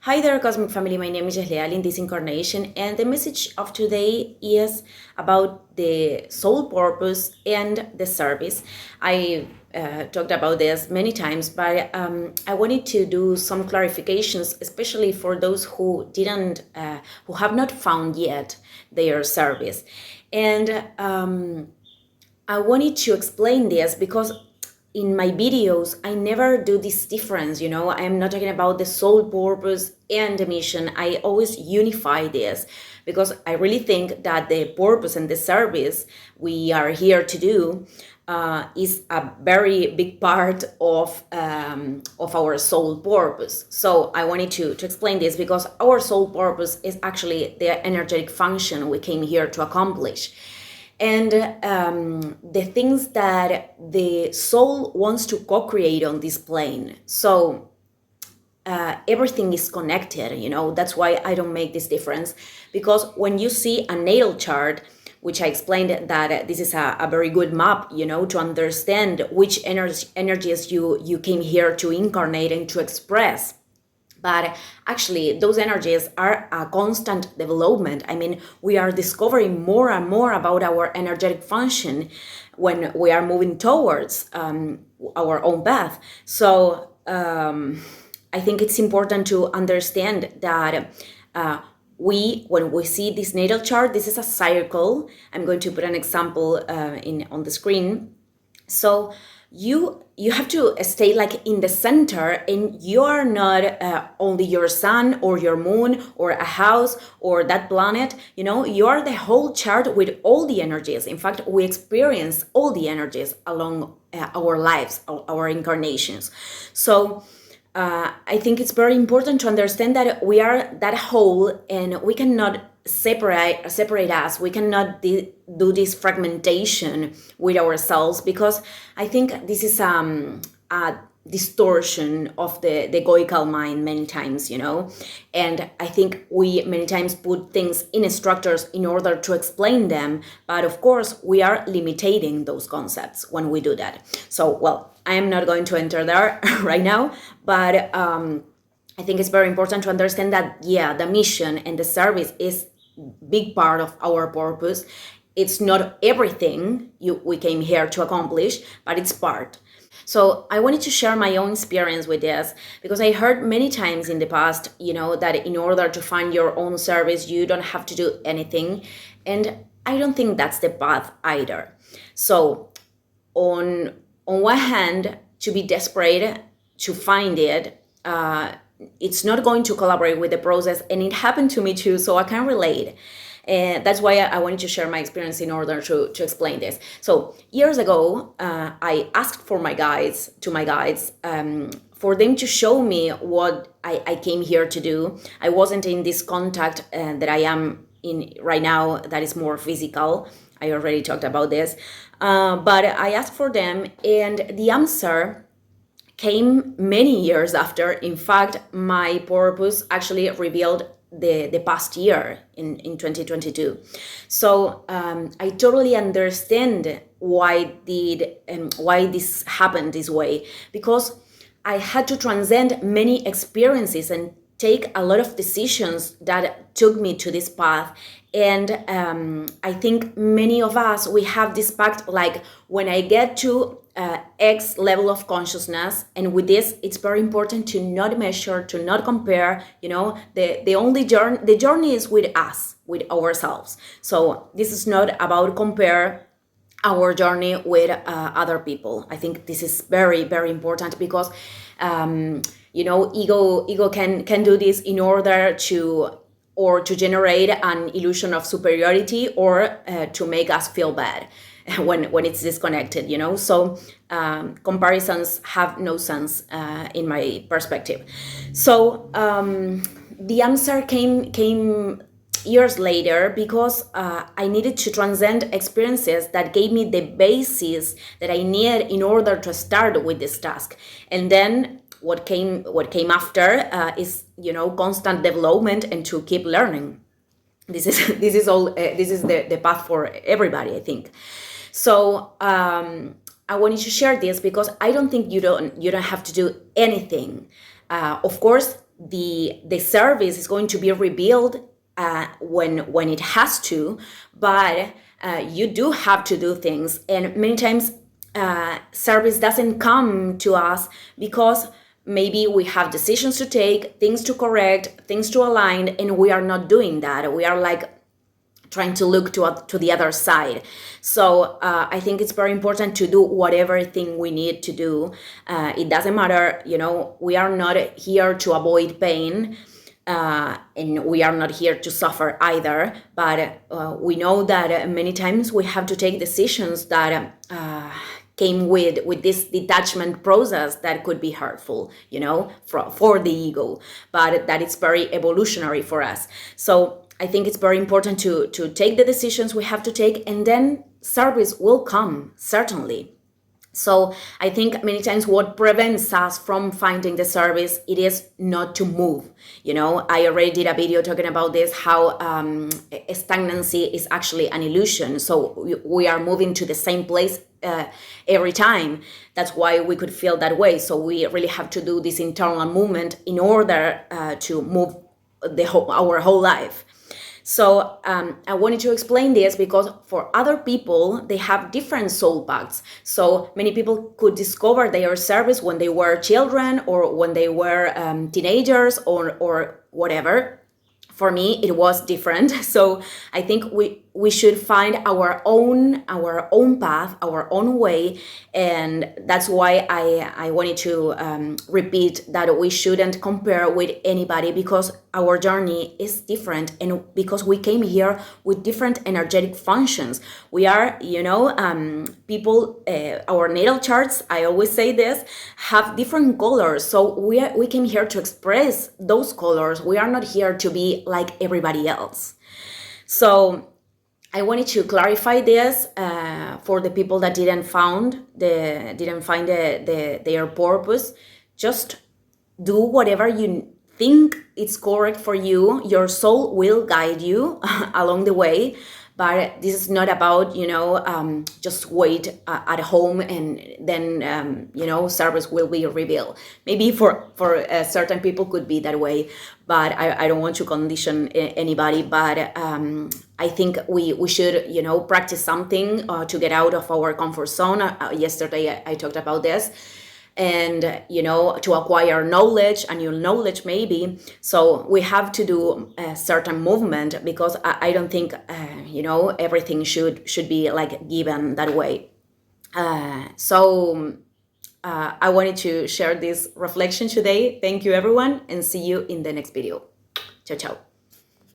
Hi there, Cosmic Family. My name is Leal in this incarnation, and the message of today is about the soul purpose and the service. I talked about this many times, but I wanted to do some clarifications, especially for those who have not found yet their service. And I wanted to explain this because in my videos, I never do this difference, I'm not talking about the sole purpose and the mission. I always unify this because I really think that the purpose and the service we are here to do is a very big part of our soul purpose. So I wanted to explain this because our soul purpose is actually the energetic function we came here to accomplish. And the things that the soul wants to co-create on this plane. So everything is connected, that's why I don't make this difference. Because when you see a natal chart, which I explained that this is a very good map, to understand which energies you came here to incarnate and to express. But actually, those energies are a constant development. I mean, we are discovering more and more about our energetic function when we are moving towards our own path. So I think it's important to understand that when we see this natal chart, this is a circle. I'm going to put an example on the screen. So you have to stay like in the center, and you are not only your sun or your moon or a house or that planet, you are the whole chart with all the energies. In fact, we experience all the energies along our lives, our incarnations. So I think it's very important to understand that we are that whole, and we cannot separate us. We cannot do this fragmentation with ourselves, because I think this is a distortion of the egoical mind many times, and I think we many times put things in structures in order to explain them, but of course we are limiting those concepts when we do that. So, well, I am not going to enter there right now, but I think it's very important to understand that, the mission and the service is big part of our purpose. It's not everything we came here to accomplish, but it's part. So I wanted to share my own experience with this, because I heard many times in the past, that in order to find your own service, you don't have to do anything. And I don't think that's the path either. So on one hand, to be desperate to find it, it's not going to collaborate with the process. And it happened to me too, so I can relate. And that's why I wanted to share my experience in order to explain this. So years ago, I asked for my guides, for them to show me what I came here to do. I wasn't in this contact that I am in right now, that is more physical. I already talked about this. But I asked for them, and the answer came many years after. In fact, my purpose actually revealed the past year in 2022. So I totally understand why this happened this way, because I had to transcend many experiences and take a lot of decisions that took me to this path. And I think many of us, we have this pact, like when I get to X level of consciousness, and with this, it's very important to not measure, to not compare. The journey is with us, with ourselves. So this is not about compare our journey with other people. I think this is very, very important, because ego can do this in order to generate an illusion of superiority, or to make us feel bad when it's disconnected, so comparisons have no sense in my perspective. So the answer came years later, because I needed to transcend experiences that gave me the basis that I needed in order to start with this task. And then what came after is constant development and to keep learning. This is the path for everybody, I think. So I wanted to share this because I don't think you don't have to do anything. Of course, the service is going to be rebuilt when it has to, but you do have to do things, and many times service doesn't come to us because maybe we have decisions to take, things to correct, things to align, and we are not doing that. We are like trying to look to the other side. So I think it's very important to do whatever thing we need to do. It doesn't matter, we are not here to avoid pain, and we are not here to suffer either. But we know that many times we have to take decisions that came with this detachment process that could be hurtful, for the ego, but that it's very evolutionary for us. So I think it's very important to take the decisions we have to take, and then service will come, certainly. So I think many times what prevents us from finding the service, it is not to move. I already did a video talking about this, how stagnancy is actually an illusion. So we are moving to the same place every time. That's why we could feel that way. So we really have to do this internal movement in order to move our whole life. So I wanted to explain this because for other people, they have different soul paths. So many people could discover their service when they were children or when they were teenagers or whatever. For me, it was different. So I think we should find our own path, our own way, and that's why I wanted to repeat that we shouldn't compare with anybody, because our journey is different, and because we came here with different energetic functions. We are, people. Our natal charts, I always say this, have different colors. So we came here to express those colors. We are not here to be like everybody else. So I wanted to clarify this for the people that didn't find their purpose. Just do whatever you think it's correct for you. Your soul will guide you along the way. But this is not about, just wait at home and then, service will be revealed. Maybe for certain people could be that way, but I don't want to condition anybody. But I think we should, practice something to get out of our comfort zone. Yesterday I talked about this. And to acquire knowledge, a new knowledge maybe. So we have to do a certain movement, because I don't think everything should be like given that way. So I wanted to share this reflection today. Thank you everyone, and see you in the next video. Ciao ciao.